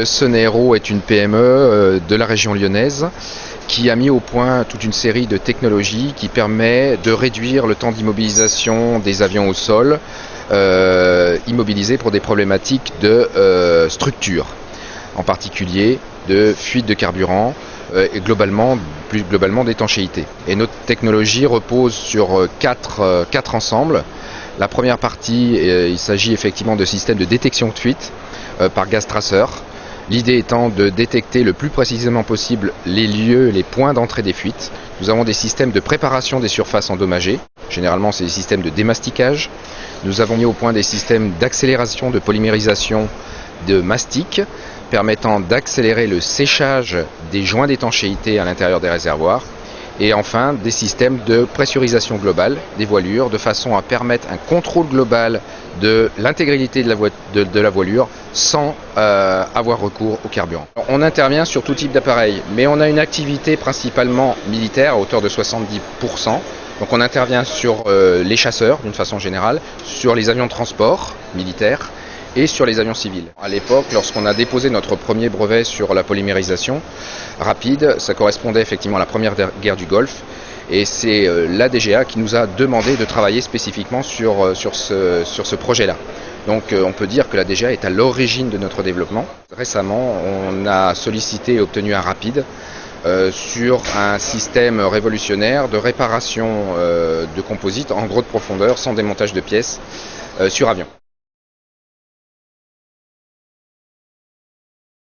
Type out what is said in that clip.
Sonero est une PME de la région lyonnaise qui a mis au point toute une série de technologies qui permet de réduire le temps d'immobilisation des avions au sol, immobilisés pour des problématiques de structure, en particulier de fuite de carburant et plus globalement d'étanchéité. Et notre technologie repose sur quatre ensembles. La première partie, il s'agit effectivement de systèmes de détection de fuite par gaz traceur. L'idée étant de détecter le plus précisément possible les lieux, les points d'entrée des fuites. Nous avons des systèmes de préparation des surfaces endommagées. Généralement, c'est des systèmes de démasticage. Nous avons mis au point des systèmes d'accélération, de polymérisation de mastic, permettant d'accélérer le séchage des joints d'étanchéité à l'intérieur des réservoirs. Et enfin, des systèmes de pressurisation globale des voilures, de façon à permettre un contrôle global de l'intégrité de la voilure sans avoir recours au carburant. On intervient sur tout type d'appareil, mais on a une activité principalement militaire à hauteur de 70%. Donc on intervient sur les chasseurs d'une façon générale, sur les avions de transport militaires et sur les avions civils. À l'époque, lorsqu'on a déposé notre premier brevet sur la polymérisation rapide, ça correspondait effectivement à la première guerre du Golfe. Et c'est la DGA qui nous a demandé de travailler spécifiquement sur ce projet-là. Donc on peut dire que la DGA est à l'origine de notre développement. Récemment, on a sollicité et obtenu un rapide sur un système révolutionnaire de réparation de composites en grotte profondeur sans démontage de pièces sur avion.